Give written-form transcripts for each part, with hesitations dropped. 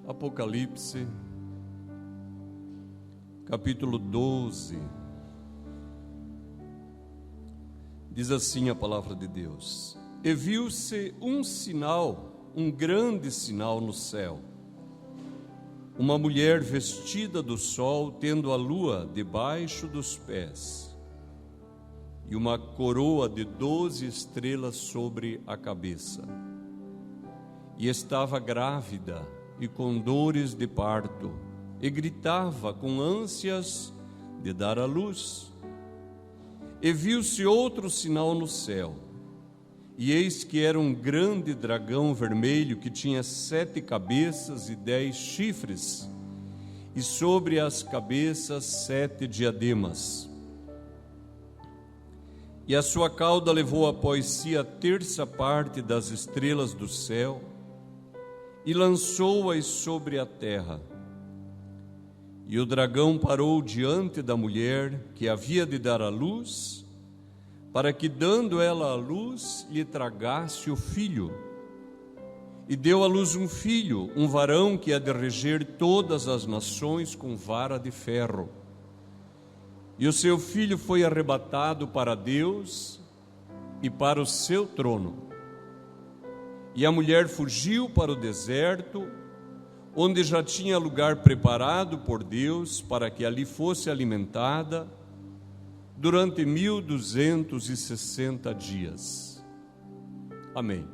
Apocalipse, capítulo 12, diz assim a palavra de Deus: E viu-se um sinal, um grande sinal no céu, uma mulher vestida do sol, tendo a lua debaixo dos pés, e uma coroa de 12 estrelas sobre a cabeça. E estava grávida e com dores de parto, e gritava com ânsias de dar à luz. E viu-se outro sinal no céu, e eis que era um grande dragão vermelho, que tinha 7 cabeças e 10 chifres, e sobre as cabeças 7 diademas. E a sua cauda levou após si a terça parte das estrelas do céu, e lançou-as sobre a terra. E o dragão parou diante da mulher que havia de dar à luz, para que, dando ela à luz, lhe tragasse o filho. E deu à luz um filho, um varão, que há de reger todas as nações com vara de ferro. E o seu filho foi arrebatado para Deus e para o seu trono. E a mulher fugiu para o deserto, onde já tinha lugar preparado por Deus para que ali fosse alimentada durante 1260 dias. Amém.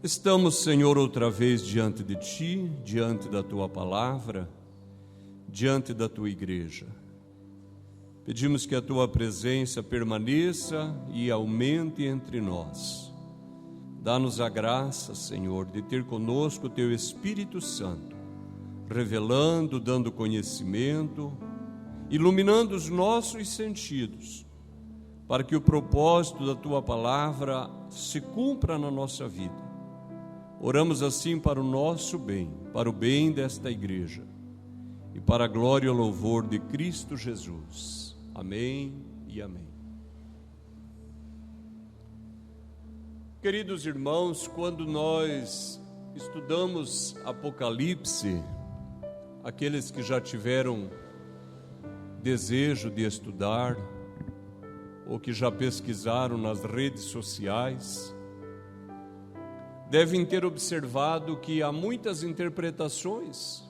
Estamos, Senhor, outra vez diante de Ti, diante da Tua palavra, diante da Tua igreja. Pedimos que a Tua presença permaneça e aumente entre nós. Dá-nos a graça, Senhor, de ter conosco o Teu Espírito Santo, revelando, dando conhecimento, iluminando os nossos sentidos, para que o propósito da Tua palavra se cumpra na nossa vida. Oramos assim para o nosso bem, para o bem desta igreja e para a glória e o louvor de Cristo Jesus. Amém e amém. Queridos irmãos, quando nós estudamos Apocalipse, aqueles que já tiveram desejo de estudar, ou que já pesquisaram nas redes sociais, devem ter observado que há muitas interpretações,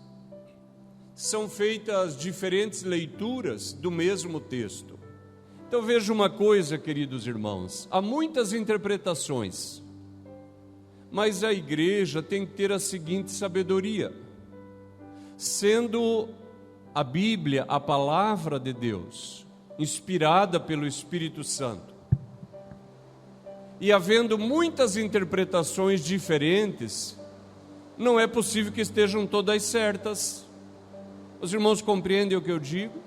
são feitas diferentes leituras do mesmo texto. Então veja uma coisa, queridos irmãos, há muitas interpretações, mas a igreja tem que ter a seguinte sabedoria: sendo a Bíblia a palavra de Deus, inspirada pelo Espírito Santo, e havendo muitas interpretações diferentes, não é possível que estejam todas certas. Os irmãos compreendem o que eu digo?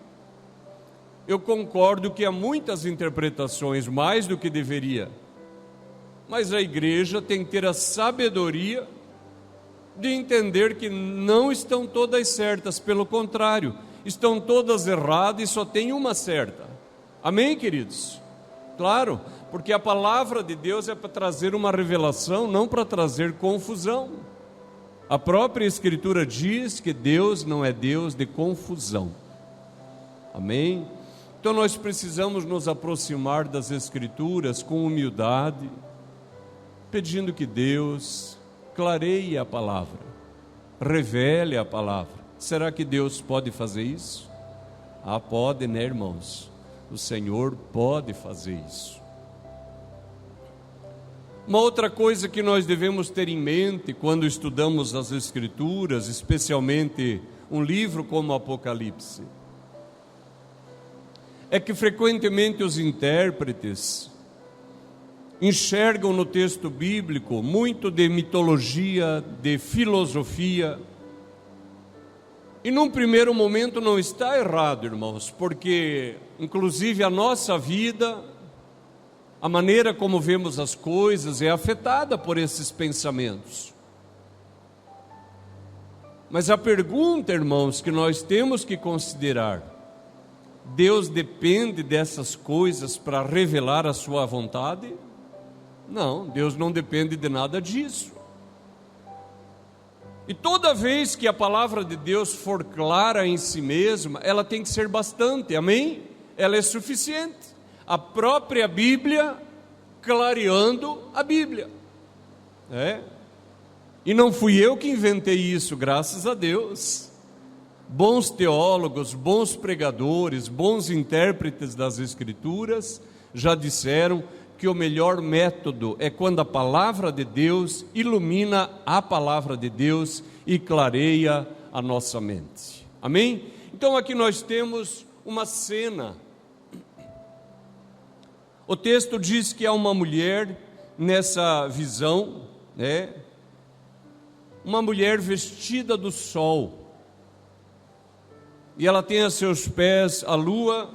Eu concordo que há muitas interpretações, mais do que deveria, mas a igreja tem que ter a sabedoria de entender que não estão todas certas, pelo contrário, estão todas erradas e só tem uma certa. Amém, queridos? Claro, porque a palavra de Deus é para trazer uma revelação, não para trazer confusão. A própria Escritura diz que Deus não é Deus de confusão. Amém? Então nós precisamos nos aproximar das Escrituras com humildade, pedindo que Deus clareie a palavra, revele a palavra. Será que Deus pode fazer isso? Ah, pode, né, irmãos? O Senhor pode fazer isso. Uma outra coisa que nós devemos ter em mente quando estudamos as Escrituras, especialmente um livro como Apocalipse, é que frequentemente os intérpretes enxergam no texto bíblico muito de mitologia, de filosofia, e num primeiro momento não está errado, irmãos, porque inclusive a nossa vida, a maneira como vemos as coisas é afetada por esses pensamentos. Mas a pergunta, irmãos, que nós temos que considerar: Deus depende dessas coisas para revelar a sua vontade? Não, Deus não depende de nada disso. E toda vez que a palavra de Deus for clara em si mesma, ela tem que ser bastante, amém? Ela é suficiente. A própria Bíblia clareando a Bíblia. E não fui eu que inventei isso, graças a Deus. Bons teólogos, bons pregadores, bons intérpretes das Escrituras já disseram que o melhor método é quando a palavra de Deus ilumina a palavra de Deus e clareia a nossa mente. Amém? Então aqui nós temos uma cena. O texto diz que há uma mulher nessa visão, uma mulher vestida do sol, e ela tem a seus pés a lua,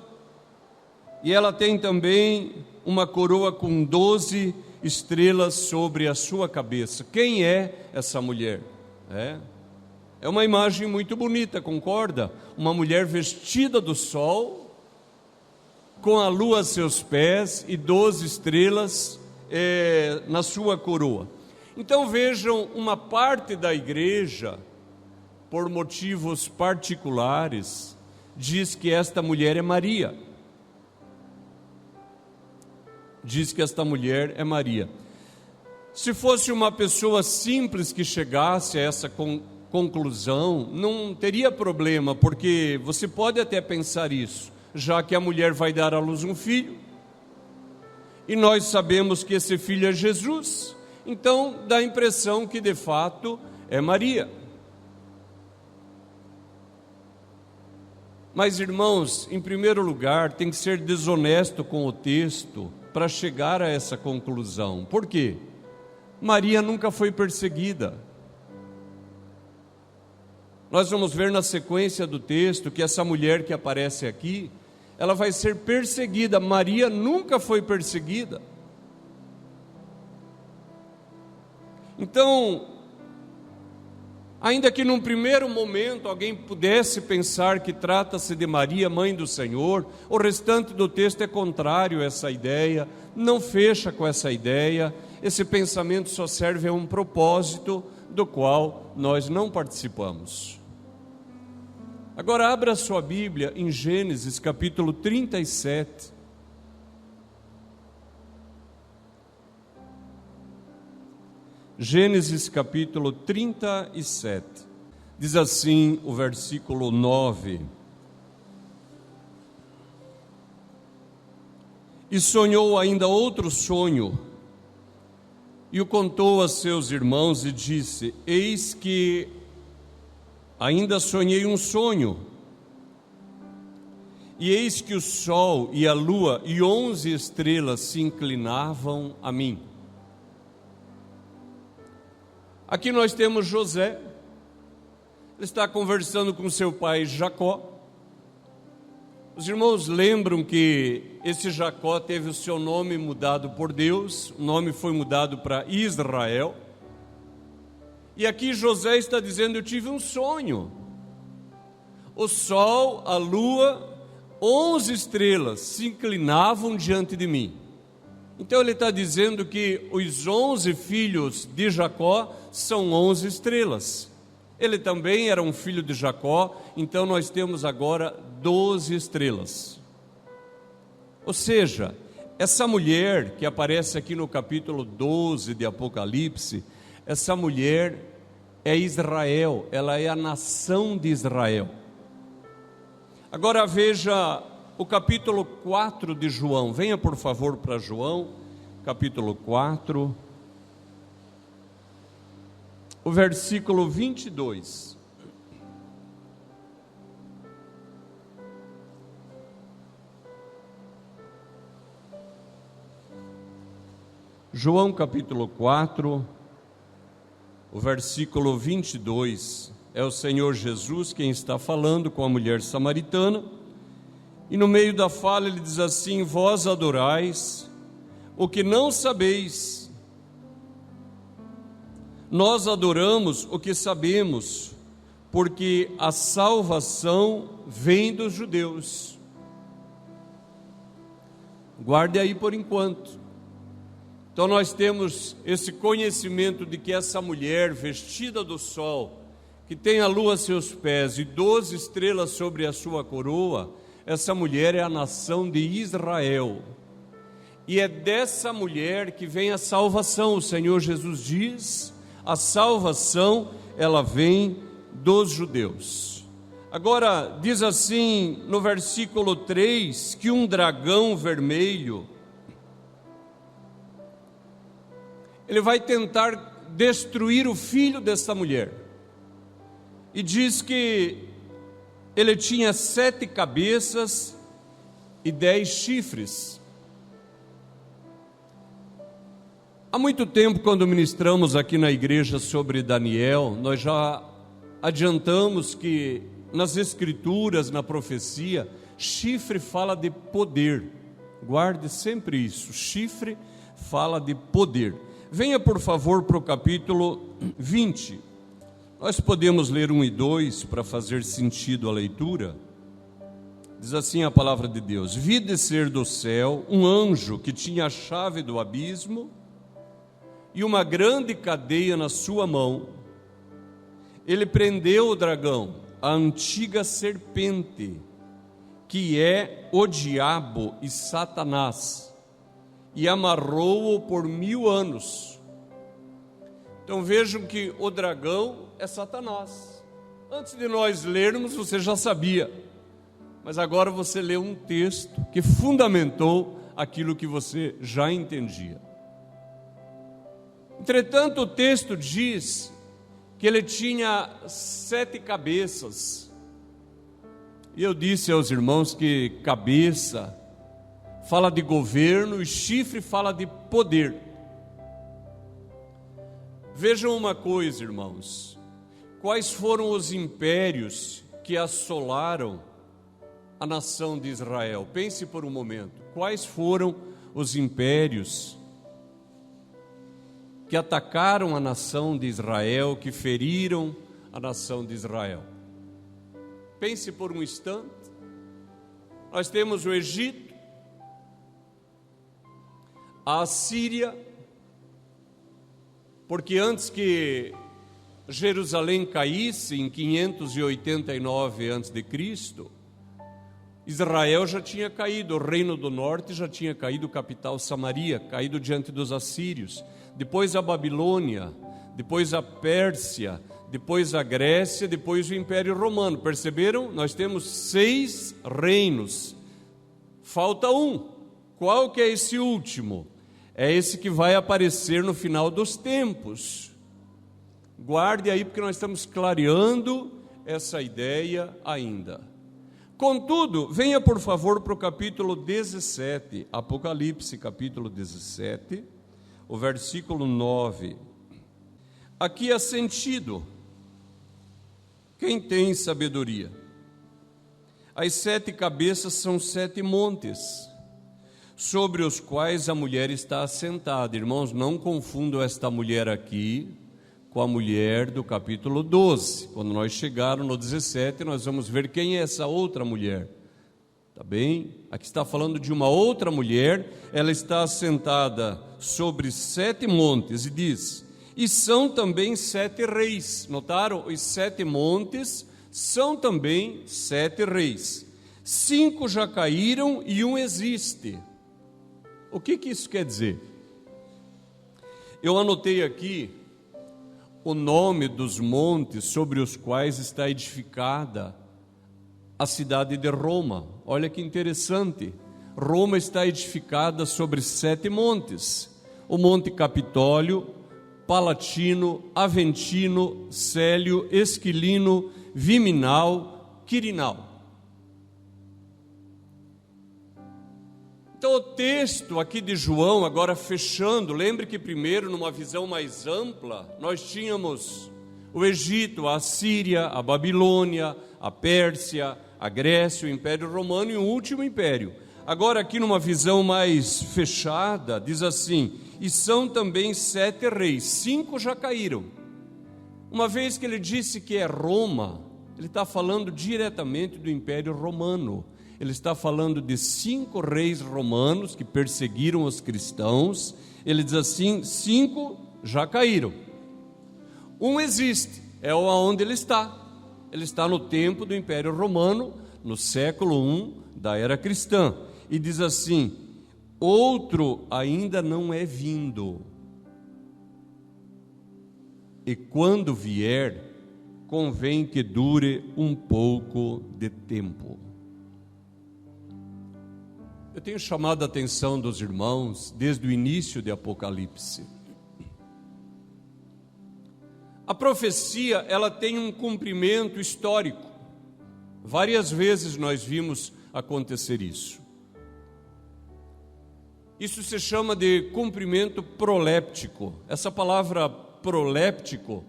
e ela tem também uma coroa com 12 estrelas sobre a sua cabeça. Quem é essa mulher? É uma imagem muito bonita, concorda? Uma mulher vestida do sol, com a lua a seus pés e 12 estrelas na sua coroa. Então vejam, uma parte da igreja, por motivos particulares, diz que esta mulher é Maria. Diz que esta mulher é Maria. Se fosse uma pessoa simples que chegasse a essa conclusão, não teria problema, porque você pode até pensar isso, já que a mulher vai dar à luz um filho, e nós sabemos que esse filho é Jesus, então dá a impressão que de fato é Maria. Mas irmãos, em primeiro lugar, tem que ser desonesto com o texto para chegar a essa conclusão. Por quê? Maria nunca foi perseguida. Nós vamos ver na sequência do texto que essa mulher que aparece aqui, ela vai ser perseguida. Maria nunca foi perseguida. Então, ainda que num primeiro momento alguém pudesse pensar que trata-se de Maria, mãe do Senhor, o restante do texto é contrário a essa ideia, não fecha com essa ideia. Esse pensamento só serve a um propósito do qual nós não participamos. Agora abra sua Bíblia em Gênesis capítulo 37. Gênesis capítulo 37, diz assim o versículo 9: E sonhou ainda outro sonho, e o contou a seus irmãos e disse: Eis que ainda sonhei um sonho, e eis que o sol e a lua e 11 estrelas se inclinavam a mim. Aqui nós temos José, ele está conversando com seu pai Jacó. Os irmãos lembram que esse Jacó teve o seu nome mudado por Deus, o nome foi mudado para Israel. E aqui José está dizendo: eu tive um sonho. O sol, a lua, 11 estrelas se inclinavam diante de mim. Então ele está dizendo que os 11 filhos de Jacó são 11 estrelas. Ele também era um filho de Jacó, então nós temos agora 12 estrelas. Ou seja, essa mulher que aparece aqui no capítulo 12 de Apocalipse, essa mulher é Israel, ela é a nação de Israel. Agora veja o capítulo 4 de João, venha por favor para João, capítulo 4, o versículo 22. João capítulo 4, o versículo 22, é o Senhor Jesus quem está falando com a mulher samaritana, e no meio da fala ele diz assim: vós adorais o que não sabeis, nós adoramos o que sabemos, porque a salvação vem dos judeus. Guarde aí por enquanto. Então nós temos esse conhecimento de que essa mulher vestida do sol que tem a lua a seus pés e 12 estrelas sobre a sua coroa, essa mulher é a nação de Israel. E é dessa mulher que vem a salvação. O Senhor Jesus diz: a salvação, ela vem dos judeus. Agora, diz assim no versículo 3, que um dragão vermelho, ele vai tentar destruir o filho dessa mulher. E diz que ele tinha 7 cabeças e 10 chifres. Há muito tempo, quando ministramos aqui na igreja sobre Daniel, nós já adiantamos que nas escrituras, na profecia, chifre fala de poder. Guarde sempre isso, chifre fala de poder. Venha por favor para o capítulo 20. Nós podemos ler 1 e 2 para fazer sentido a leitura. Diz assim a palavra de Deus: vi descer do céu um anjo que tinha a chave do abismo e uma grande cadeia na sua mão. Ele prendeu o dragão, a antiga serpente, que é o diabo e Satanás, e amarrou-o por 1000 anos. Então vejam que o dragão é Satanás. Antes de nós lermos, você já sabia, mas agora você lê um texto que fundamentou aquilo que você já entendia. Entretanto, o texto diz que ele tinha 7 cabeças. E eu disse aos irmãos que cabeça fala de governo e chifre fala de poder. Vejam uma coisa, irmãos: quais foram os impérios que assolaram a nação de Israel? Pense por um momento. Quais foram os impérios que atacaram a nação de Israel, que feriram a nação de Israel? Pense por um instante. Nós temos o Egito, a Assíria, porque antes que Jerusalém caísse em 589 a.C., Israel já tinha caído, o reino do norte já tinha caído, capital Samaria, caído diante dos assírios. Depois a Babilônia, depois a Pérsia, depois a Grécia, depois o Império Romano. Perceberam? Nós temos 6 reinos. Falta um. Qual que é esse último? É esse que vai aparecer no final dos tempos. Guarde aí, porque nós estamos clareando essa ideia ainda. Contudo, venha por favor para o capítulo 17, Apocalipse capítulo 17, o versículo 9. Aqui há sentido. Quem tem sabedoria? As 7 cabeças são 7 montes, sobre os quais a mulher está assentada. Irmãos, não confundam esta mulher aqui com a mulher do capítulo 12. Quando nós chegarmos no 17, nós vamos ver quem é essa outra mulher. Tá bem? Aqui está falando de uma outra mulher. Ela está assentada sobre 7 montes, e diz: e são também 7 reis. Notaram? Os 7 montes são também 7 reis. 5 já caíram e um existe. O que isso quer dizer? Eu anotei aqui o nome dos montes sobre os quais está edificada a cidade de Roma. Olha que interessante. Roma está edificada sobre 7 montes: o Monte Capitólio, Palatino, Aventino, Célio, Esquilino, Viminal, Quirinal. Então o texto aqui de João, agora fechando, lembre que primeiro, numa visão mais ampla, nós tínhamos o Egito, a Assíria, a Babilônia, a Pérsia, a Grécia, o Império Romano e o último império. Agora aqui numa visão mais fechada, diz assim: e são também 7 reis, 5 já caíram. Uma vez que ele disse que é Roma, ele está falando diretamente do Império Romano. Ele está falando de 5 reis romanos que perseguiram os cristãos. Ele diz assim: 5 já caíram. Um existe. é onde ele está. Ele está no tempo do Império Romano, no século I da era cristã. E diz assim: outro ainda não é vindo, e quando vier, convém que dure um pouco de tempo. Eu tenho chamado a atenção dos irmãos desde o início de Apocalipse. A profecia, ela tem um cumprimento histórico. Várias vezes nós vimos acontecer isso. Isso se chama de cumprimento proléptico. Essa palavra proléptico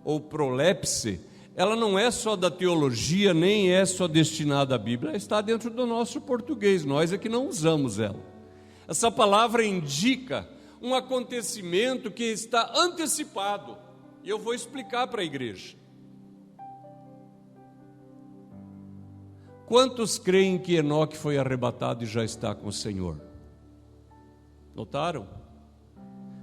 ou prolepse, ela não é só da teologia, nem é só destinada à Bíblia, ela está dentro do nosso português, nós é que não usamos ela. Essa palavra indica um acontecimento que está antecipado, e eu vou explicar para a igreja. Quantos creem que Enoque foi arrebatado e já está com o Senhor? Notaram?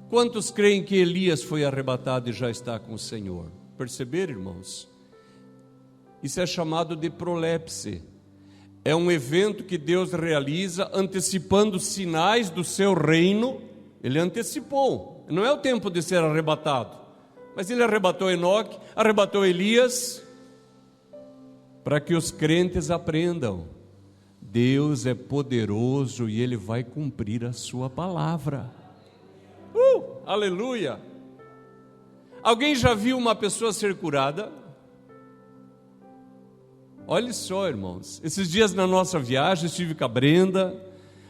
Quantos creem que Elias foi arrebatado e já está com o Senhor? Perceberam, irmãos? Isso é chamado de prolepse. É um evento que Deus realiza antecipando sinais do seu reino. Ele antecipou. Não é o tempo de ser arrebatado, mas ele arrebatou Enoque, arrebatou Elias, para que os crentes aprendam: Deus é poderoso e Ele vai cumprir a sua palavra. Aleluia! Alguém já viu uma pessoa ser curada? Olha só, irmãos, esses dias na nossa viagem estive com a Brenda,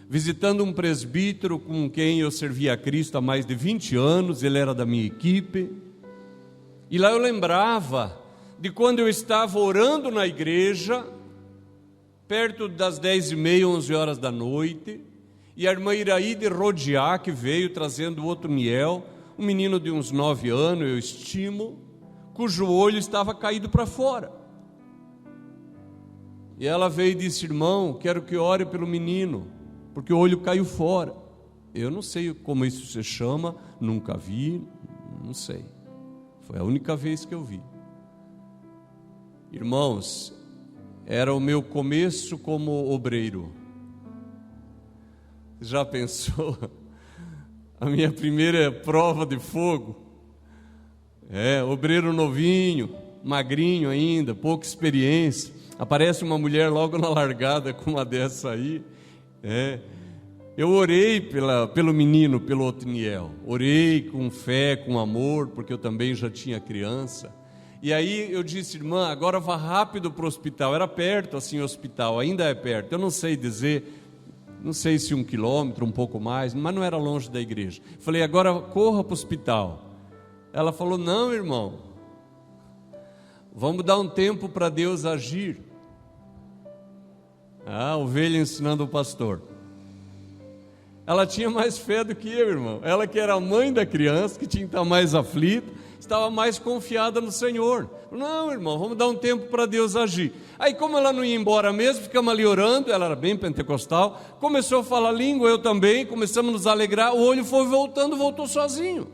visitando um presbítero com quem eu servia a Cristo há mais de 20 anos, ele era da minha equipe, e lá eu lembrava de quando eu estava orando na igreja, perto das 10h30, 11 horas da noite, e a irmã Iraíde Rodiá, que veio trazendo o Otoniel, um menino de uns 9 anos, eu estimo, cujo olho estava caído para fora. E ela veio e disse: irmão, quero que ore pelo menino, porque o olho caiu fora. Eu não sei como isso se chama, nunca vi, não sei. Foi a única vez que eu vi. Irmãos, era o meu começo como obreiro. Já pensou? A minha primeira prova de fogo. Obreiro novinho, magrinho ainda, pouca experiência. Aparece uma mulher logo na largada com uma dessa aí. Eu orei pelo menino, pelo Otoniel. Orei com fé, com amor, porque eu também já tinha criança. E aí eu disse: irmã, agora vá rápido para o hospital. Era perto assim o hospital, ainda é perto. Eu não sei dizer, não sei se 1 quilômetro, um pouco mais, mas não era longe da igreja. Falei: agora corra para o hospital. Ela falou: não, irmão, vamos dar um tempo para Deus agir. A ovelha ensinando o pastor. Ela tinha mais fé do que eu, irmão. Ela, que era a mãe da criança, que tinha que estar mais aflita, estava mais confiada no Senhor. Não, irmão, vamos dar um tempo para Deus agir. Aí, como ela não ia embora mesmo, ficamos ali orando. Ela era bem pentecostal, começou a falar língua, eu também, começamos a nos alegrar. O olho foi voltando, voltou sozinho.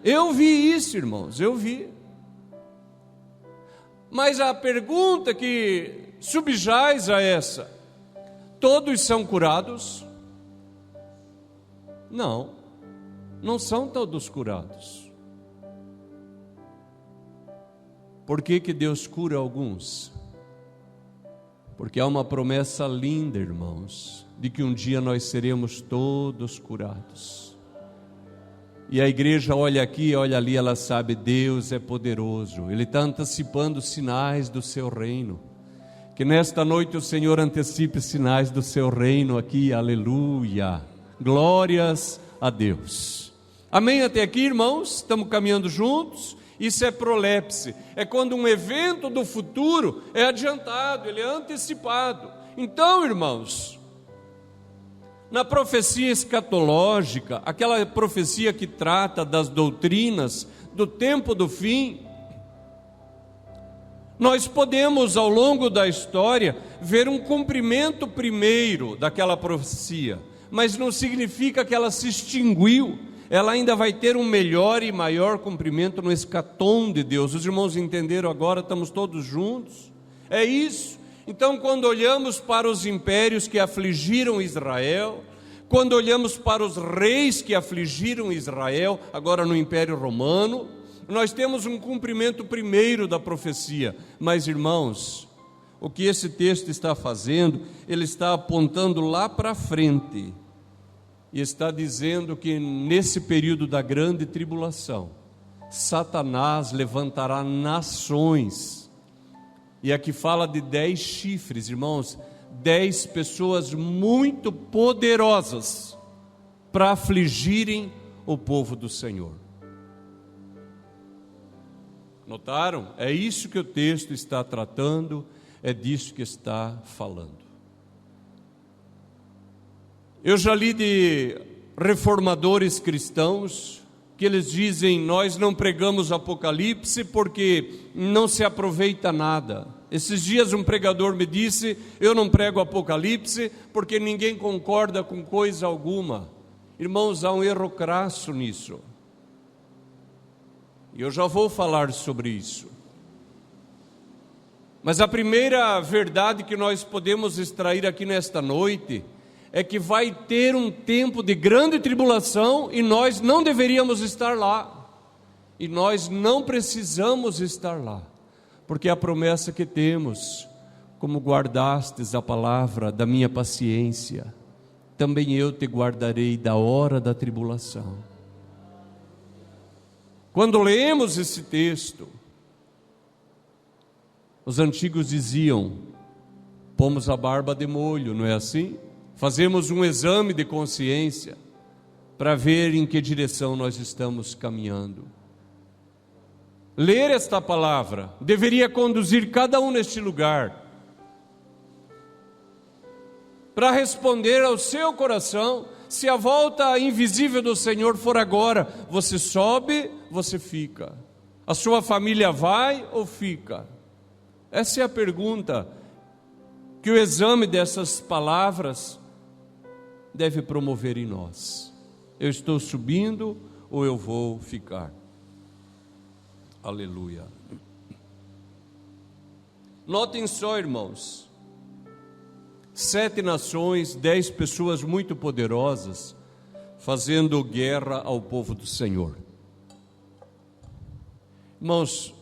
Eu vi isso, irmãos, eu vi. Mas a pergunta que subjaz a essa: todos são curados? Não, não são todos curados. Por que Deus cura alguns? Porque há uma promessa linda, irmãos, de que um dia nós seremos todos curados. E a igreja olha aqui, olha ali, ela sabe: Deus é poderoso, Ele está antecipando sinais do seu reino. Que nesta noite o Senhor antecipe sinais do seu reino aqui, aleluia, glórias a Deus. Amém até aqui, irmãos? Estamos caminhando juntos? Isso é prolepse, é quando um evento do futuro é adiantado, ele é antecipado. Então, irmãos, na profecia escatológica, aquela profecia que trata das doutrinas do tempo do fim, nós podemos, ao longo da história, ver um cumprimento primeiro daquela profecia, mas não significa que ela se extinguiu. ela ainda vai ter um melhor e maior cumprimento no escatom de Deus. Os irmãos entenderam agora? Estamos todos juntos? É isso. Então, quando olhamos para os impérios que afligiram Israel, quando olhamos para os reis que afligiram Israel, agora no Império Romano, nós temos um cumprimento primeiro da profecia. Mas, irmãos, o que esse texto está fazendo, ele está apontando lá para frente, e está dizendo que nesse período da grande tribulação, Satanás levantará nações, e aqui fala de 10 chifres, irmãos, 10 pessoas muito poderosas para afligirem o povo do Senhor. Notaram? É isso que o texto está tratando, é disso que está falando. Eu já li de reformadores cristãos que eles dizem: nós não pregamos Apocalipse porque não se aproveita nada. Esses dias um pregador me disse: eu não prego Apocalipse porque ninguém concorda com coisa alguma. Irmãos, há um erro crasso nisso, e eu já vou falar sobre isso. Mas a primeira verdade que nós podemos extrair aqui nesta noite é que vai ter um tempo de grande tribulação e nós não deveríamos estar lá, e nós não precisamos estar lá, porque a promessa que temos: como guardastes a palavra da minha paciência, também eu te guardarei da hora da tribulação. Quando lemos esse texto, os antigos diziam: pomos a barba de molho, não é assim? Fazemos um exame de consciência para ver em que direção nós estamos caminhando. Ler esta palavra deveria conduzir cada um neste lugar para responder ao seu coração: se a volta invisível do Senhor for agora, você sobe, você fica? A sua família vai ou fica? Essa é a pergunta que o exame dessas palavras deve promover em nós. Eu estou subindo ou eu vou ficar? Aleluia. Notem só, irmãos, 7 nações, 10 pessoas muito poderosas, fazendo guerra ao povo do Senhor. Irmãos,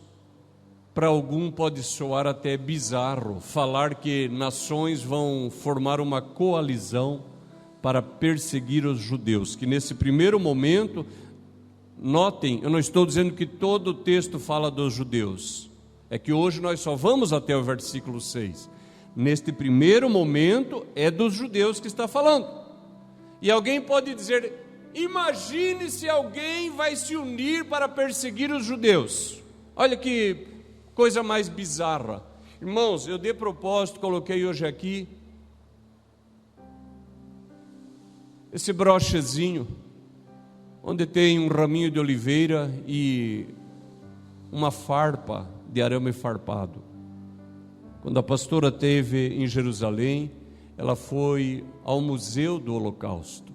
para algum pode soar até bizarro falar que nações vão formar uma coalizão para perseguir os judeus, que nesse primeiro momento, notem, eu não estou dizendo que todo o texto fala dos judeus, é que hoje nós só vamos até o versículo 6, neste primeiro momento é dos judeus que está falando. E alguém pode dizer: imagine se alguém vai se unir para perseguir os judeus. Olha que coisa mais bizarra. Irmãos, eu de propósito coloquei hoje aqui esse brochezinho, onde tem um raminho de oliveira e uma farpa de arame farpado. Quando a pastora esteve em Jerusalém, ela foi ao Museu do Holocausto.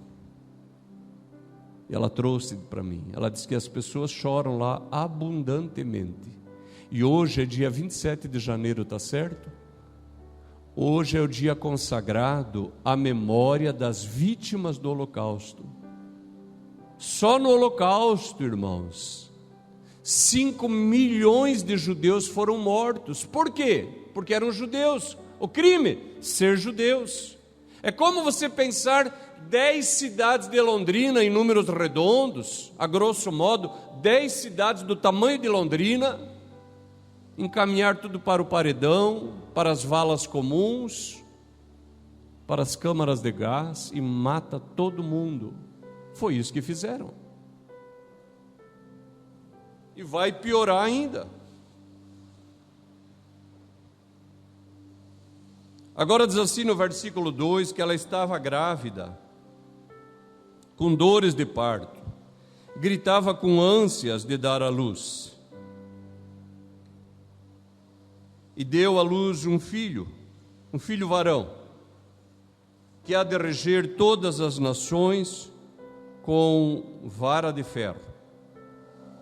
E ela trouxe para mim. Ela disse que as pessoas choram lá abundantemente. E hoje é dia 27 de janeiro, está certo? Hoje é o dia consagrado à memória das vítimas do Holocausto. Só no Holocausto, irmãos, 5 milhões de judeus foram mortos. Por quê? Porque eram judeus. O crime, ser judeus. É como você pensar 10 cidades de Londrina em números redondos, a grosso modo, 10 cidades do tamanho de Londrina, encaminhar tudo para o paredão, para as valas comuns, para as câmaras de gás e mata todo mundo. Foi isso que fizeram. E vai piorar ainda. Agora diz assim no versículo 2 que ela estava grávida, com dores de parto, gritava com ânsias de dar à luz. E deu à luz um filho varão, que há de reger todas as nações com vara de ferro,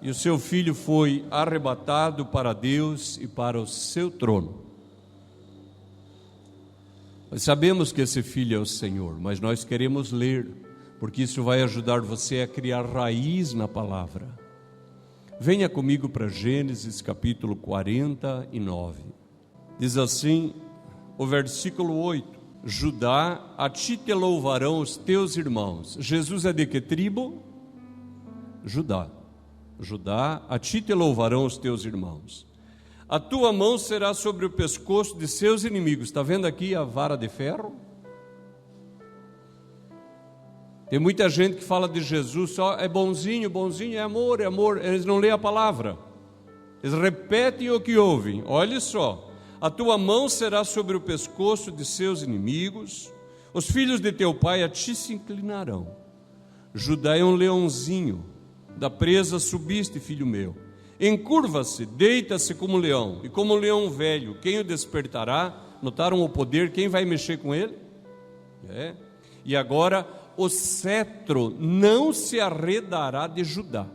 e o seu filho foi arrebatado para Deus e para o seu trono. Nós sabemos que esse filho é o Senhor, mas nós queremos ler, porque isso vai ajudar você a criar raiz na palavra. Venha comigo para Gênesis capítulo 49. Diz assim o versículo 8: Judá, a ti te louvarão os teus irmãos. Jesus é de que tribo? Judá. Judá, a ti te louvarão os teus irmãos. A tua mão será sobre o pescoço de seus inimigos. Está vendo aqui a vara de ferro? Tem muita gente que fala de Jesus só é bonzinho, bonzinho, é amor, é amor. Eles não leem a palavra. Eles repetem o que ouvem. Olha só. A tua mão será sobre o pescoço de seus inimigos. Os filhos de teu pai a ti se inclinarão. Judá é um leãozinho. Da presa subiste, filho meu. Encurva-se, deita-se como leão, e como leão velho, quem o despertará? Notaram o poder? Quem vai mexer com ele? E agora, o cetro não se arredará de Judá,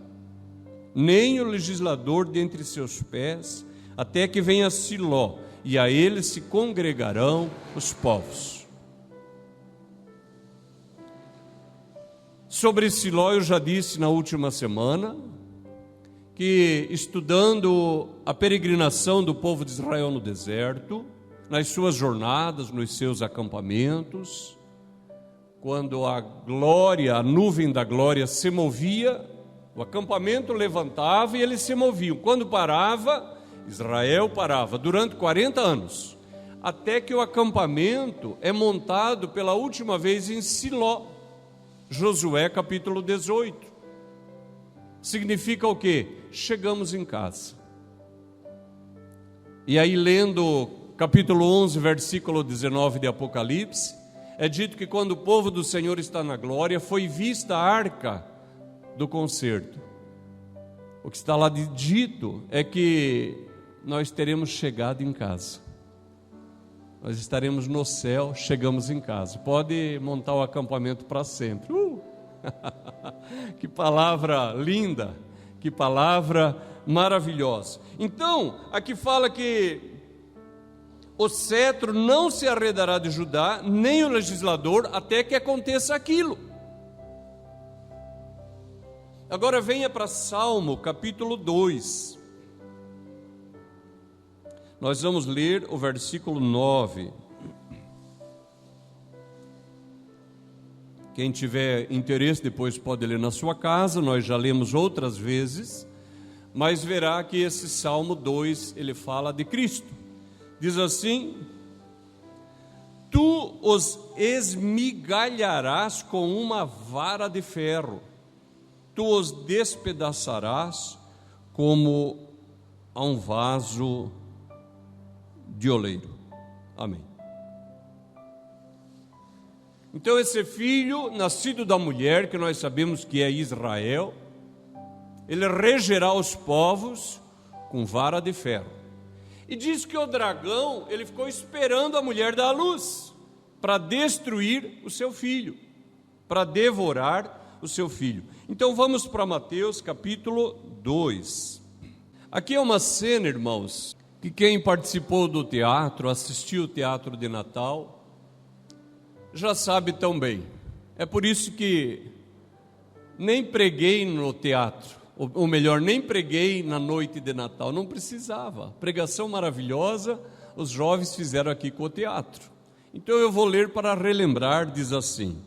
nem o legislador dentre seus pés, até que venha Siló, e a ele se congregarão os povos. Sobre Siló eu já disse na última semana, que estudando a peregrinação do povo de Israel no deserto, nas suas jornadas, nos seus acampamentos, quando a glória, a nuvem da glória se movia, o acampamento levantava e eles se moviam. Quando parava, Israel parava durante 40 anos, até que o acampamento é montado pela última vez em Siló, Josué capítulo 18. Significa o quê? Chegamos em casa. E aí, lendo capítulo 11, versículo 19 de Apocalipse, é dito que quando o povo do Senhor está na glória, foi vista a arca do concerto. O que está lá dito é que nós teremos chegado em casa. Nós estaremos no céu, chegamos em casa. Pode montar o acampamento para sempre. Que palavra linda, que palavra maravilhosa. Então, aqui fala que o cetro não se arredará de Judá, nem o legislador, até que aconteça aquilo. Agora venha para Salmo capítulo 2. Nós vamos ler o versículo 9. Quem tiver interesse depois pode ler na sua casa, nós já lemos outras vezes, mas verá que esse Salmo 2, ele fala de Cristo. Diz assim: Tu os esmigalharás com uma vara de ferro, tu os despedaçarás como a um vaso de oleiro. Amém. Então esse filho, nascido da mulher, que nós sabemos que é Israel, ele regerá os povos com vara de ferro. E diz que o dragão, ele ficou esperando a mulher dar à luz, para destruir o seu filho, para devorar o seu filho. Então vamos para Mateus capítulo 2. Aqui é uma cena, irmãos, que quem participou do teatro, assistiu o teatro de Natal, já sabe tão bem. É por isso que nem preguei no teatro, ou melhor, nem preguei na noite de Natal, não precisava. Pregação maravilhosa, os jovens fizeram aqui com o teatro. Então eu vou ler para relembrar, diz assim: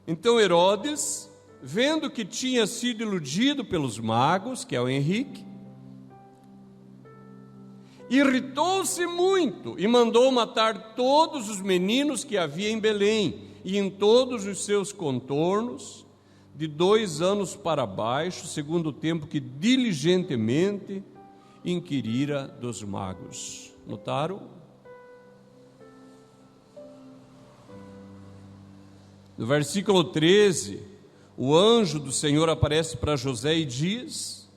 Então Herodes, vendo que tinha sido iludido pelos magos, que é o Henrique, irritou-se muito e mandou matar todos os meninos que havia em Belém e em todos os seus contornos, de 2 anos para baixo, segundo o tempo que diligentemente inquirira dos magos. Notaram? No versículo 13, o anjo do Senhor aparece para José e diz: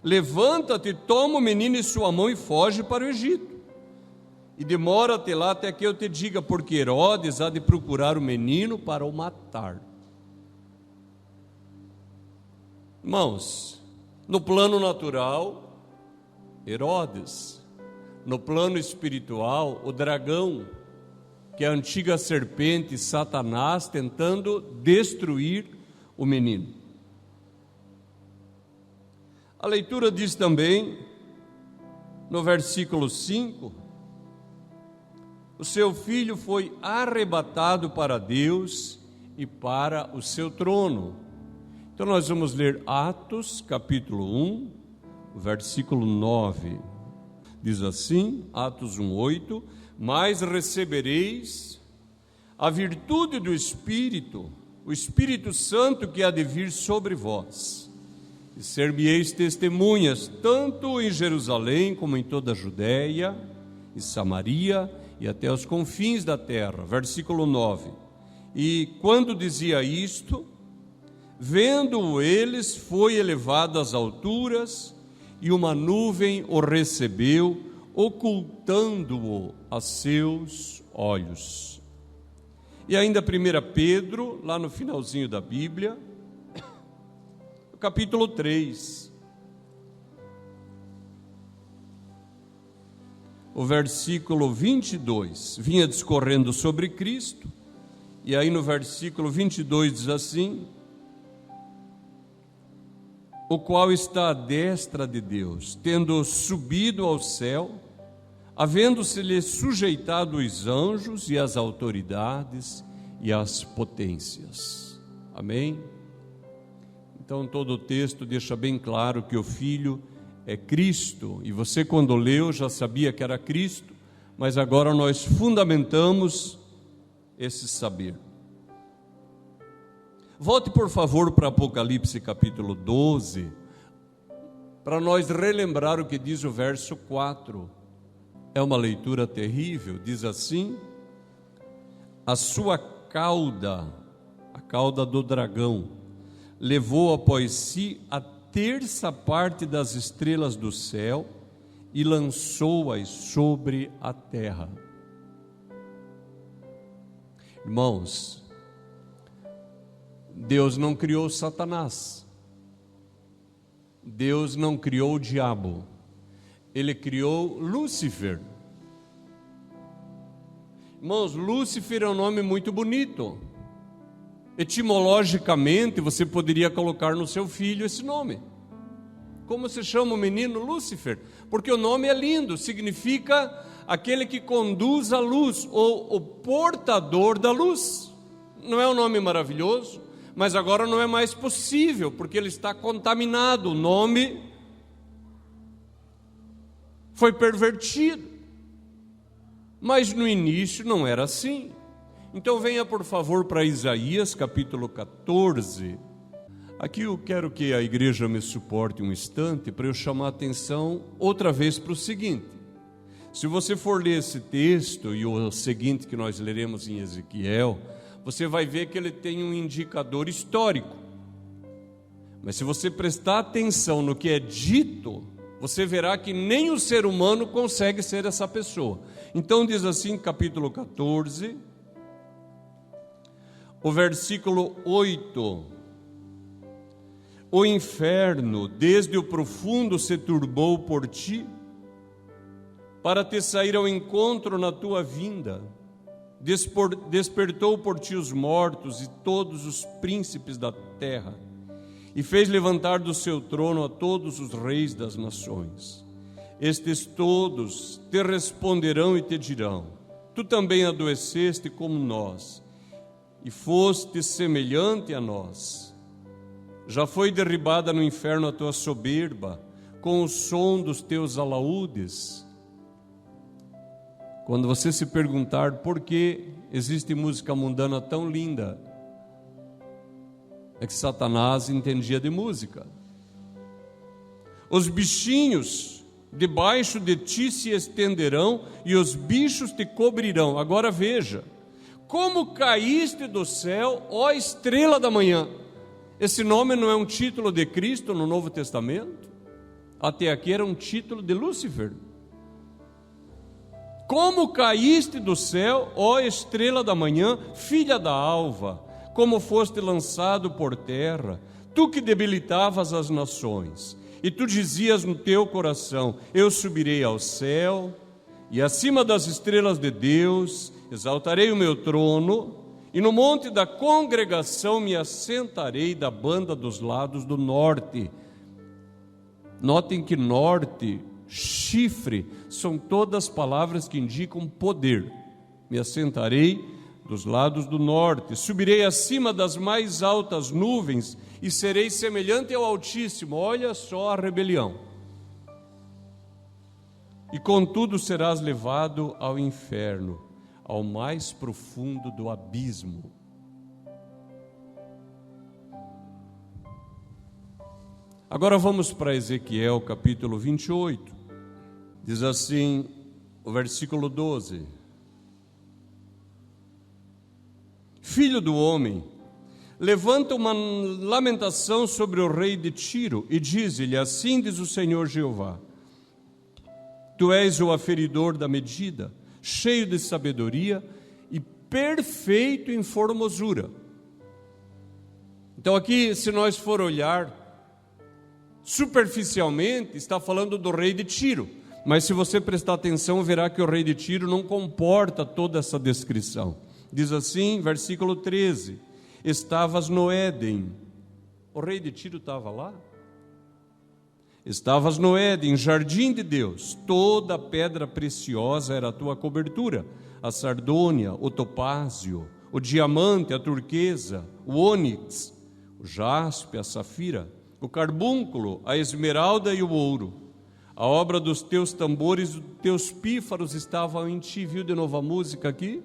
Levanta-te, toma o menino em sua mão e foge para o Egito. E demora-te lá até que eu te diga, porque Herodes há de procurar o menino para o matar. Irmãos, no plano natural, Herodes. No plano espiritual, o dragão, que é a antiga serpente, Satanás, tentando destruir o menino. A leitura diz também, no versículo 5, o seu filho foi arrebatado para Deus e para o seu trono. Então nós vamos ler Atos, capítulo 1, versículo 9. Diz assim, Atos 1:8, mas recebereis a virtude do Espírito, o Espírito Santo que há de vir sobre vós, e ser-me-eis testemunhas, tanto em Jerusalém como em toda a Judéia e Samaria e até os confins da terra. Versículo 9, e quando dizia isto, vendo-o eles, foi elevado às alturas, e uma nuvem o recebeu, ocultando-o a seus olhos. E ainda 1 Pedro, lá no finalzinho da Bíblia, capítulo 3, o versículo 22, vinha discorrendo sobre Cristo, e aí no versículo 22 diz assim, o qual está à destra de Deus, tendo subido ao céu, havendo-se-lhe sujeitado os anjos e as autoridades e as potências. Amém? Então todo o texto deixa bem claro que o Filho é Cristo, e você quando leu já sabia que era Cristo, mas agora nós fundamentamos esse saber. Volte por favor para Apocalipse capítulo 12, para nós relembrar o que diz o verso 4. É uma leitura terrível, diz assim, a sua cauda, a cauda do dragão, levou após si a terça parte das estrelas do céu e lançou-as sobre a terra. Irmãos, Deus não criou Satanás, Deus não criou o diabo, Ele criou Lúcifer. Irmãos, Lúcifer é um nome muito bonito. Etimologicamente, você poderia colocar no seu filho esse nome. Como se chama o menino? Lúcifer. Porque o nome é lindo, significa aquele que conduz a luz, ou o portador da luz. Não é um nome maravilhoso? Mas agora não é mais possível, porque ele está contaminado, o nome foi pervertido. Mas no início não era assim. Então venha por favor para Isaías capítulo 14. Aqui eu quero que a igreja me suporte um instante para eu chamar a atenção outra vez para o seguinte. Se você for ler esse texto e o seguinte que nós leremos em Ezequiel, você vai ver que ele tem um indicador histórico. Mas se você prestar atenção no que é dito, você verá que nem o ser humano consegue ser essa pessoa. Então diz assim, capítulo 14, o versículo 8: o inferno desde o profundo se turbou por ti, para te sair ao encontro na tua vinda. Despertou por ti os mortos e todos os príncipes da terra, e fez levantar do seu trono a todos os reis das nações. Estes todos te responderão e te dirão: tu também adoeceste como nós, e foste semelhante a nós. Já foi derribada no inferno a tua soberba, com o som dos teus alaúdes. Quando você se perguntar por que existe música mundana tão linda, é que Satanás entendia de música. Os bichinhos debaixo de ti se estenderão e os bichos te cobrirão. Agora veja, como caíste do céu, ó estrela da manhã. Esse nome não é um título de Cristo no Novo Testamento? Até aqui era um título de Lúcifer. Como caíste do céu, ó estrela da manhã, filha da alva, como foste lançado por terra, Tu que debilitavas as nações, e tu dizias no teu coração: eu subirei ao céu, e acima das estrelas de Deus exaltarei o meu trono, e no monte da congregação me assentarei da banda dos lados do norte. Notem que norte, chifre, são todas palavras que indicam poder. Me assentarei dos lados do norte, subirei acima das mais altas nuvens e serei semelhante ao Altíssimo. Olha só a rebelião. E contudo serás levado ao inferno, ao mais profundo do abismo. Agora vamos para Ezequiel capítulo 28. Diz assim o versículo 12: Filho do homem, levanta uma lamentação sobre o rei de Tiro e diz-lhe: assim diz o Senhor Jeová: tu és o aferidor da medida, cheio de sabedoria e perfeito em formosura. Então aqui, se nós for olhar superficialmente, está falando do rei de Tiro, mas se você prestar atenção, verá que o rei de Tiro não comporta toda essa descrição. Diz assim, versículo 13: estavas no Éden. O rei de Tiro estava lá? Estavas no Éden, jardim de Deus, toda pedra preciosa era a tua cobertura, a sardônia, o topázio, o diamante, a turquesa, o ônix, o jaspe, a safira, o carbúnculo, a esmeralda e o ouro. A obra dos teus tambores, dos teus pífaros estavam em ti. Viu de novo a música aqui?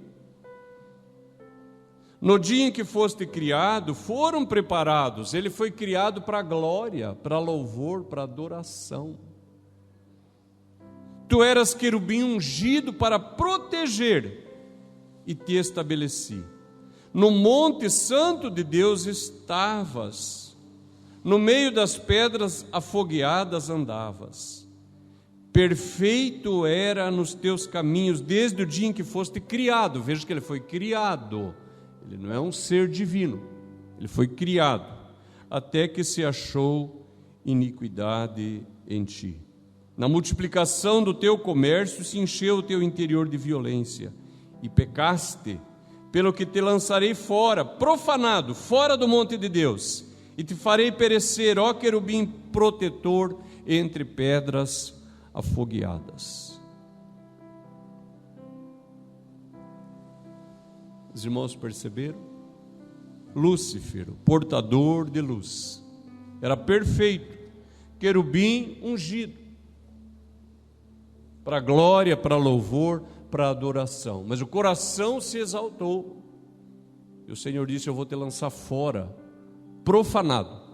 No dia em que foste criado, foram preparados. Ele foi criado para glória, para louvor, para adoração. Tu eras querubim ungido para proteger, e te estabeleci. No monte santo de Deus estavas. No meio das pedras afogueadas andavas. Perfeito era nos teus caminhos desde o dia em que foste criado. Veja que ele foi criado. Ele não é um ser divino. Ele foi criado. Até que se achou iniquidade em ti. Na multiplicação do teu comércio se encheu o teu interior de violência. E pecaste, pelo que te lançarei fora, profanado, fora do monte de Deus. E te farei perecer, ó querubim protetor, entre pedras afogueadas. Os irmãos perceberam? Lúcifer, portador de luz, era perfeito, querubim ungido, para glória, para louvor, para adoração. Mas o coração se exaltou, e o Senhor disse: eu vou te lançar fora, profanado.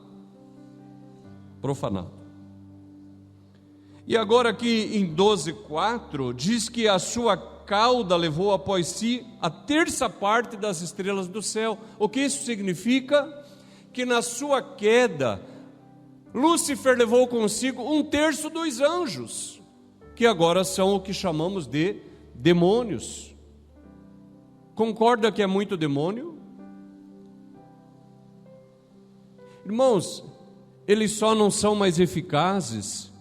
E agora aqui em 12:4 diz que a sua cauda levou após si a terça parte das estrelas do céu. O que isso significa? Que na sua queda Lúcifer levou consigo 1/3 dos anjos, que agora são o que chamamos de demônios. Concorda que é muito demônio? Irmãos, eles só não são mais eficazes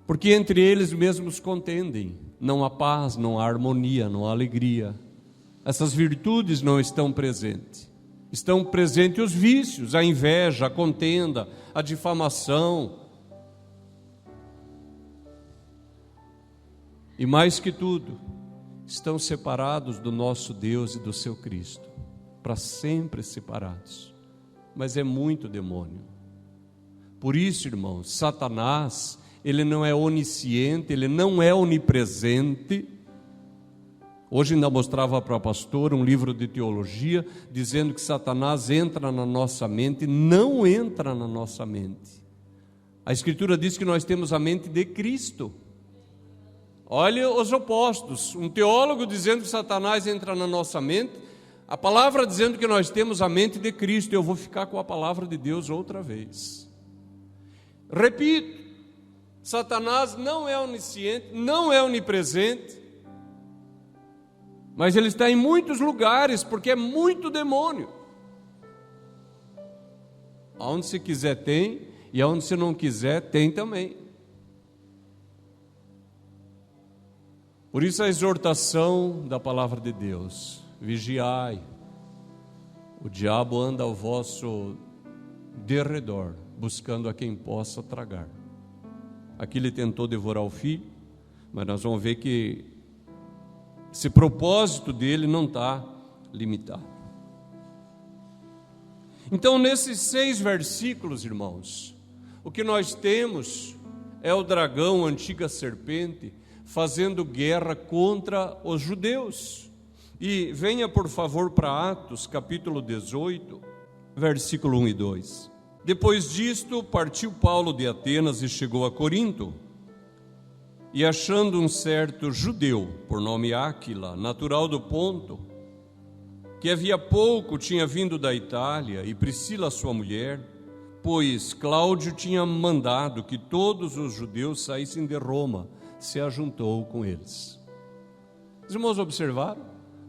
porque entre eles mesmos contendem. Não há paz, não há harmonia, não há alegria. Essas virtudes não estão presentes. Estão presentes os vícios, a inveja, a contenda, a difamação. E mais que tudo, estão separados do nosso Deus e do seu Cristo. Para sempre separados. Mas é muito demônio. Por isso, irmãos, Satanás, ele não é onisciente, ele não é onipresente. Hoje ainda mostrava para a pastora um livro de teologia, dizendo que Satanás entra na nossa mente. Não entra na nossa mente. A Escritura diz que nós temos a mente de Cristo. Olha os opostos, um teólogo dizendo que Satanás entra na nossa mente, a palavra dizendo que nós temos a mente de Cristo. Eu vou ficar com a palavra de Deus outra vez. Repito, Satanás não é onisciente, não é onipresente, mas ele está em muitos lugares, porque é muito demônio. Aonde você quiser tem, e aonde você não quiser tem também. Por isso a exortação da palavra de Deus: vigiai, o diabo anda ao vosso derredor, buscando a quem possa tragar. Aqui ele tentou devorar o filho, mas nós vamos ver que esse propósito dele não está limitado. Então, nesses 6 versículos, irmãos, o que nós temos é o dragão, a antiga serpente, fazendo guerra contra os judeus. E venha, por favor, para Atos, capítulo 18, versículo 1 e 2. Depois disto, partiu Paulo de Atenas e chegou a Corinto. E achando um certo judeu, por nome Áquila, natural do Ponto, que havia pouco tinha vindo da Itália, e Priscila, sua mulher, pois Cláudio tinha mandado que todos os judeus saíssem de Roma, se ajuntou com eles. Os irmãos observaram?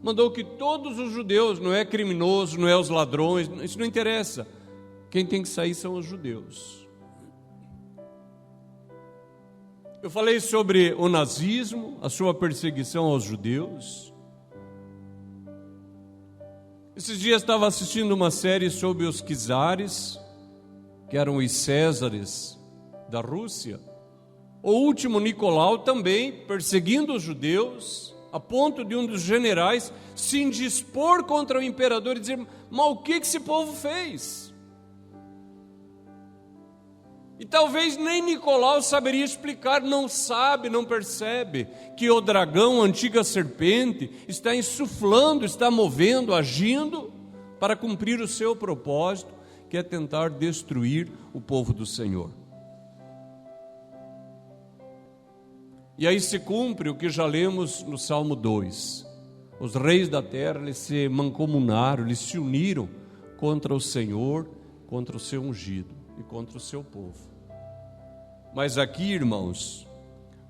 Mandou que todos os judeus, não é criminoso, não é os ladrões, isso não interessa. Quem tem que sair são os judeus. Eu falei sobre o nazismo, a sua perseguição aos judeus. Esses dias estava assistindo uma série sobre os czares, que eram os Césares da Rússia. O último Nicolau também perseguindo os judeus, a ponto de um dos generais se indispor contra o imperador e dizer: mas o que esse povo fez? E talvez nem Nicolau saberia explicar, não sabe, não percebe que o dragão, a antiga serpente, está insuflando, está movendo, agindo para cumprir o seu propósito, que é tentar destruir o povo do Senhor. E aí se cumpre o que já lemos no Salmo 2. Os reis da terra, eles se mancomunaram, eles se uniram contra o Senhor, contra o seu ungido e contra o seu povo. Mas aqui, irmãos,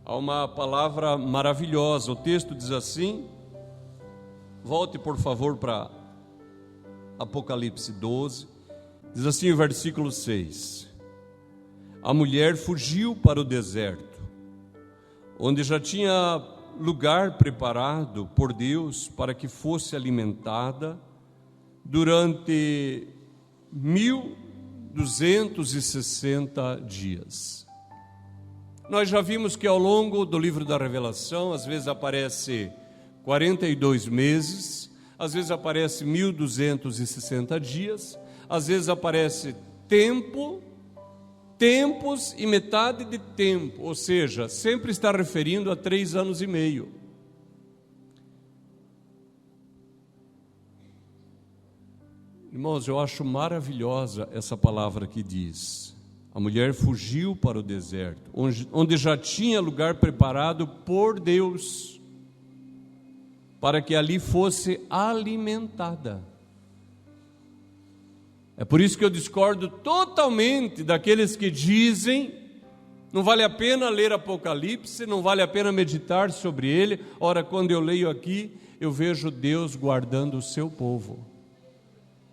há uma palavra maravilhosa. O texto diz assim, volte por favor para Apocalipse 12, diz assim o versículo 6. A mulher fugiu para o deserto, onde já tinha lugar preparado por Deus para que fosse alimentada durante 1260 dias. Nós já vimos que ao longo do livro da Revelação, às vezes aparece 42 meses, às vezes aparece 1260 dias, às vezes aparece tempos e metade de tempo, ou seja, sempre está referindo a 3 anos e meio. Irmãos, eu acho maravilhosa essa palavra que diz: a mulher fugiu para o deserto, onde já tinha lugar preparado por Deus, para que ali fosse alimentada. É por isso que eu discordo totalmente daqueles que dizem: não vale a pena ler Apocalipse, não vale a pena meditar sobre ele. Ora, quando eu leio aqui, eu vejo Deus guardando o seu povo.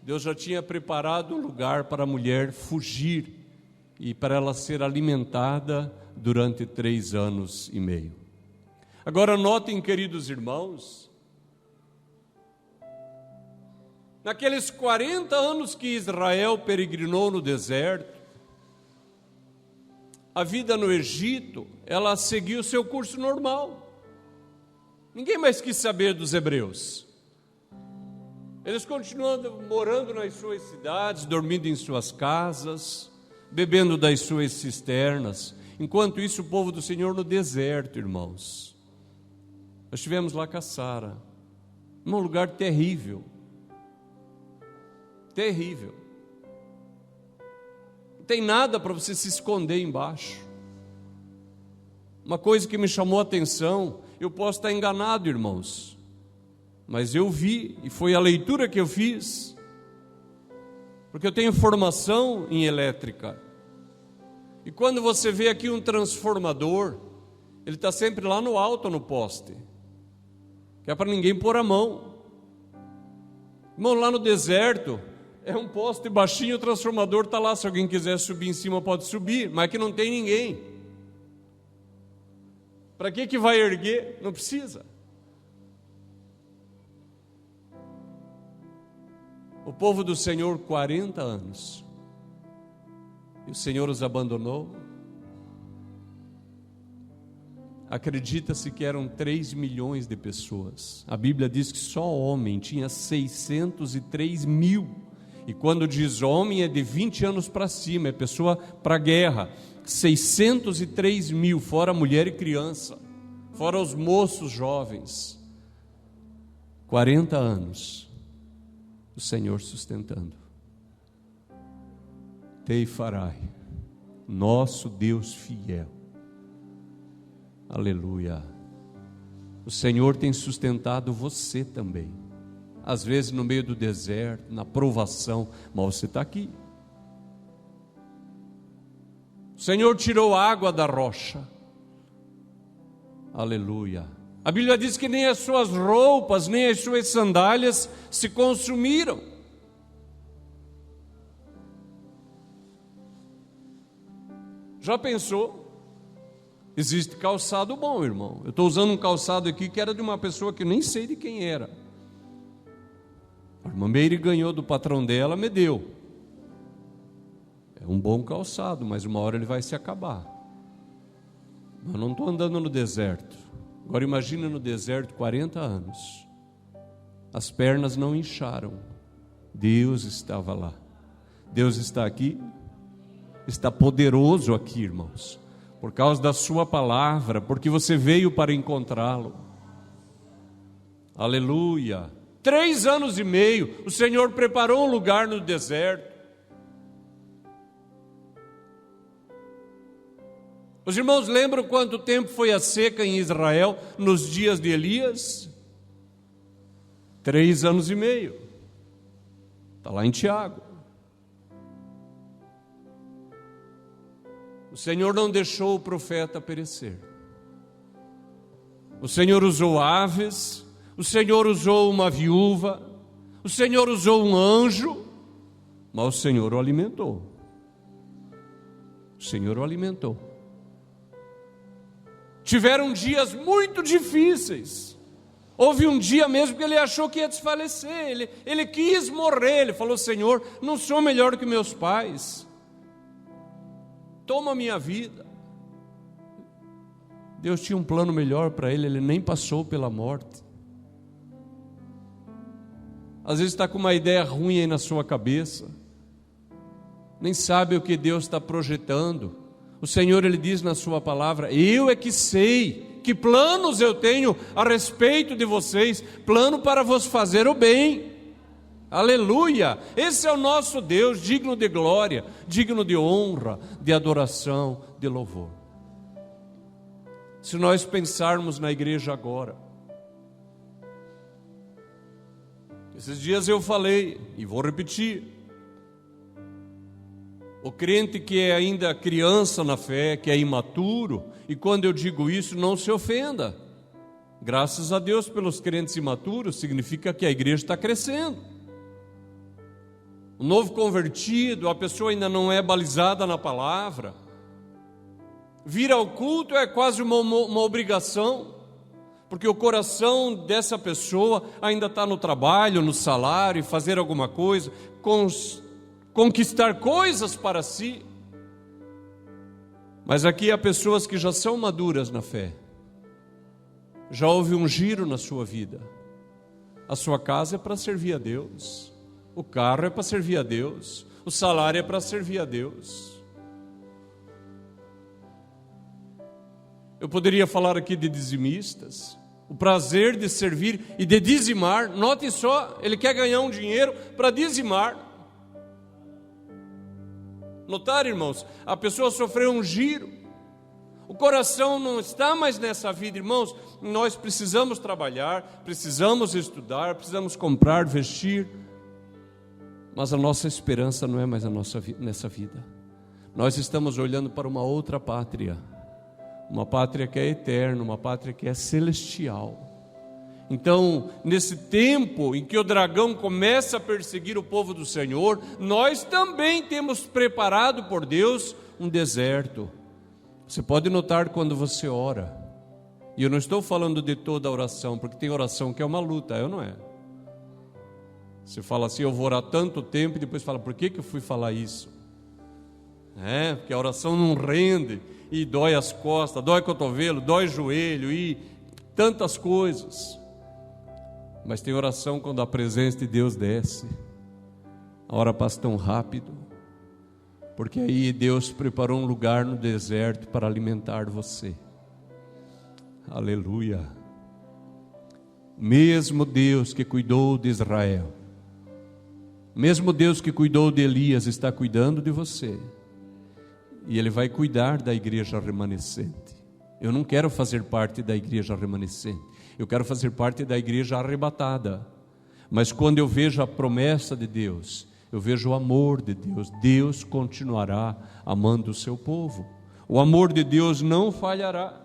Deus já tinha preparado um lugar para a mulher fugir e para ela ser alimentada durante 3 anos e meio. Agora notem, queridos irmãos, naqueles 40 anos que Israel peregrinou no deserto, a vida no Egito, ela seguiu o seu curso normal. Ninguém mais quis saber dos hebreus. Eles continuam morando nas suas cidades, dormindo em suas casas, bebendo das suas cisternas. Enquanto isso, o povo do Senhor no deserto, irmãos. Nós estivemos lá com a Sara, num lugar terrível. Terrível. Não tem nada para você se esconder embaixo. Uma coisa que me chamou a atenção, eu posso estar enganado, irmãos, mas eu vi, e foi a leitura que eu fiz, porque eu tenho formação em elétrica. E quando você vê aqui um transformador, ele está sempre lá no alto, no poste, que é para ninguém pôr a mão. Irmão, lá no deserto, É um poste baixinho, o transformador está lá. Se alguém quiser subir em cima, pode subir, mas que não tem ninguém. Para que vai erguer? Não precisa. O povo do Senhor, 40 anos. E o Senhor os abandonou. Acredita-se que eram 3 milhões de pessoas. A Bíblia diz que só homem tinha 603 mil. E quando diz homem é de 20 anos para cima, é pessoa para guerra. 603 mil, fora mulher e criança, fora os moços jovens. 40 anos, o Senhor sustentando. Tei farai, nosso Deus fiel. Aleluia. O Senhor tem sustentado você também. Às vezes no meio do deserto, na provação, mas você está aqui. O Senhor tirou a água da rocha. Aleluia. A Bíblia diz que nem as suas roupas, nem as suas sandálias se consumiram. Já pensou? Existe calçado bom, irmão. Eu estou usando um calçado aqui que era de uma pessoa que eu nem sei de quem era. A irmã Meire ganhou do patrão dela, me deu. É um bom calçado, mas uma hora ele vai se acabar. Eu não estou andando no deserto. Agora imagina no deserto 40 anos. As pernas não incharam. Deus estava lá. Deus está aqui. Está poderoso aqui, irmãos. Por causa da sua palavra, porque você veio para encontrá-lo. Aleluia. 3 anos e meio, o Senhor preparou um lugar no deserto. Os irmãos lembram quanto tempo foi a seca em Israel nos dias de Elias? 3 anos e meio. Está lá em Tiago. O Senhor não deixou o profeta perecer. O Senhor usou aves, o Senhor usou uma viúva, o Senhor usou um anjo, mas o Senhor o alimentou. O Senhor o alimentou. Tiveram dias muito difíceis. Houve um dia mesmo que ele achou que ia desfalecer, ele quis morrer, ele falou: Senhor, não sou melhor que meus pais. Toma a minha vida. Deus tinha um plano melhor para ele, ele nem passou pela morte. Às vezes está com uma ideia ruim aí na sua cabeça, nem sabe o que Deus está projetando. O Senhor, Ele diz na sua palavra: eu é que sei que planos eu tenho a respeito de vocês, plano para vos fazer o bem. Aleluia, esse é o nosso Deus, digno de glória, digno de honra, de adoração, de louvor. Se nós pensarmos na igreja agora, esses dias eu falei, e vou repetir, o crente que é ainda criança na fé, que é imaturo, e quando eu digo isso, não se ofenda, graças a Deus pelos crentes imaturos, significa que a igreja está crescendo. O novo convertido, a pessoa ainda não é balizada na palavra, vir ao culto é quase uma obrigação, porque o coração dessa pessoa ainda está no trabalho, no salário, fazer alguma coisa, conquistar coisas para si. Mas aqui há pessoas que já são maduras na fé, já houve um giro na sua vida. A sua casa é para servir a Deus, o carro é para servir a Deus, o salário é para servir a Deus. Eu poderia falar aqui de dizimistas, o prazer de servir e de dizimar. Note só, ele quer ganhar um dinheiro para dizimar. Notaram, irmãos? A pessoa sofreu um giro, o coração não está mais nessa vida. Irmãos, nós precisamos trabalhar, precisamos estudar, precisamos comprar, vestir, mas a nossa esperança não é mais nessa vida. Nós estamos olhando para uma outra pátria, uma pátria que é eterna, uma pátria que é celestial. Então, nesse tempo em que o dragão começa a perseguir o povo do Senhor, nós também temos preparado por Deus um deserto. Você pode notar quando você ora, e eu não estou falando de toda a oração, porque tem oração que é uma luta, eu não é. Você fala assim, eu vou orar tanto tempo, e depois fala, por que eu fui falar isso? Porque a oração não rende, e dói as costas, dói o cotovelo, dói o joelho, e tantas coisas. Mas tem oração quando a presença de Deus desce, a hora passa tão rápido, porque aí Deus preparou um lugar no deserto para alimentar você. Aleluia. Mesmo Deus que cuidou de Israel, mesmo Deus que cuidou de Elias, está cuidando de você, e Ele vai cuidar da igreja remanescente. Eu não quero fazer parte da igreja remanescente, eu quero fazer parte da igreja arrebatada. Mas quando eu vejo a promessa de Deus, eu vejo o amor de Deus. Deus continuará amando o seu povo. O amor de Deus não falhará.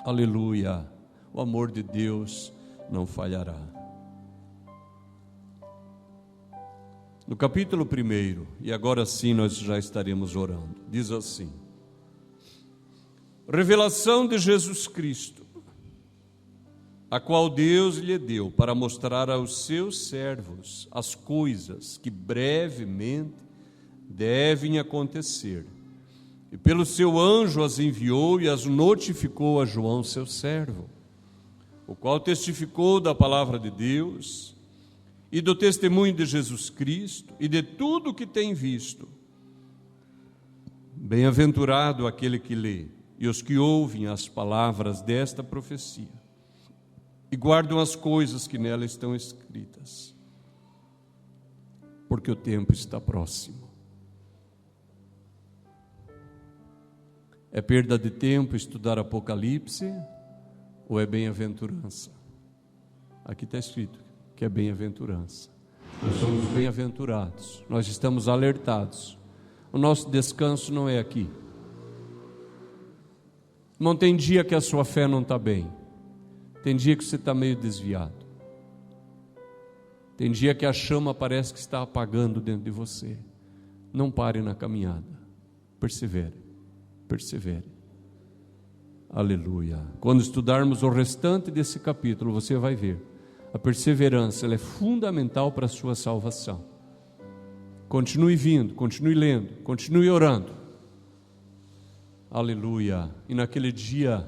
Aleluia. O amor de Deus não falhará. No capítulo 1, e agora sim nós já estaremos orando, diz assim: revelação de Jesus Cristo, a qual Deus lhe deu para mostrar aos seus servos as coisas que brevemente devem acontecer. E pelo seu anjo as enviou e as notificou a João, seu servo, o qual testificou da palavra de Deus e do testemunho de Jesus Cristo e de tudo o que tem visto. Bem-aventurado aquele que lê e os que ouvem as palavras desta profecia e guardam as coisas que nela estão escritas, porque o tempo está próximo. É perda de tempo estudar Apocalipse ou é bem-aventurança? Aqui está escrito que é bem-aventurança. Nós somos bem-aventurados, nós estamos alertados. O nosso descanso não é aqui. Não tem dia que a sua fé não está bem. Tem dia que você está meio desviado. Tem dia que a chama parece que está apagando dentro de você. Não pare na caminhada. Persevere. Persevere. Aleluia. Quando estudarmos o restante desse capítulo, você vai ver. A perseverança, ela é fundamental para a sua salvação. Continue vindo, continue lendo, continue orando. Aleluia. E naquele dia,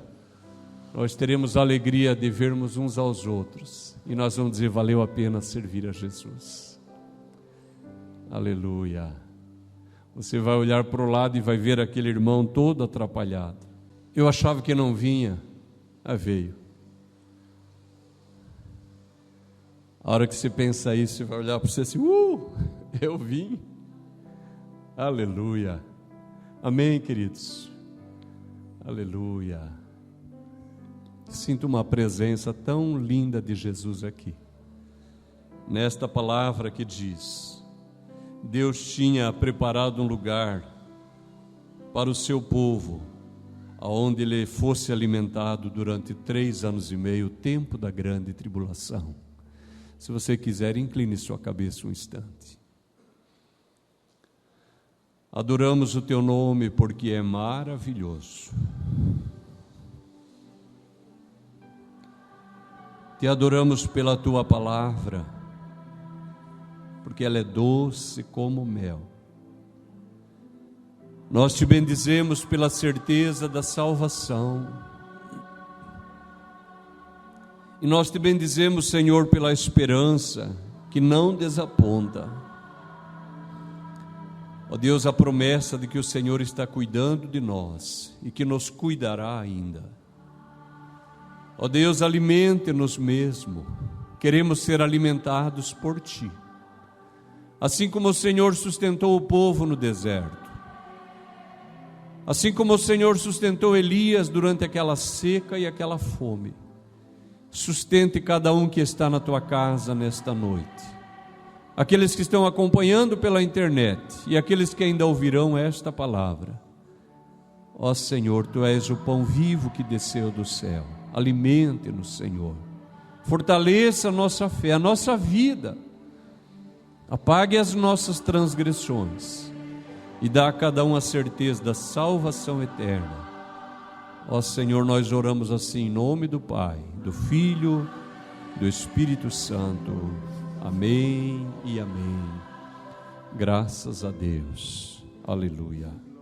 nós teremos a alegria de vermos uns aos outros. E nós vamos dizer, valeu a pena servir a Jesus. Aleluia. Você vai olhar para o lado e vai ver aquele irmão todo atrapalhado. Eu achava que não vinha, veio. A hora que você pensa isso, você vai olhar para você assim, eu vim. Aleluia. Amém, queridos. Aleluia. Sinto uma presença tão linda de Jesus aqui. Nesta palavra que diz, Deus tinha preparado um lugar para o seu povo, aonde ele fosse alimentado durante 3 anos e meio, o tempo da grande tribulação. Se você quiser, incline sua cabeça um instante. Adoramos o teu nome porque é maravilhoso. Te adoramos pela tua palavra, porque ela é doce como mel. Nós te bendizemos pela certeza da salvação. E nós te bendizemos, Senhor, pela esperança que não desaponta. Ó Deus, a promessa de que o Senhor está cuidando de nós e que nos cuidará ainda. Ó Deus, alimente-nos mesmo. Queremos ser alimentados por Ti. Assim como o Senhor sustentou o povo no deserto. Assim como o Senhor sustentou Elias durante aquela seca e aquela fome. Sustente cada um que está na tua casa nesta noite. Aqueles que estão acompanhando pela internet e aqueles que ainda ouvirão esta palavra. Ó Senhor, Tu és o pão vivo que desceu do céu. Alimente-nos, Senhor. Fortaleça a nossa fé, a nossa vida. Apague as nossas transgressões e dá a cada um a certeza da salvação eterna. Ó Senhor, nós oramos assim em nome do Pai, do Filho, do Espírito Santo. Amém e amém. Graças a Deus. Aleluia.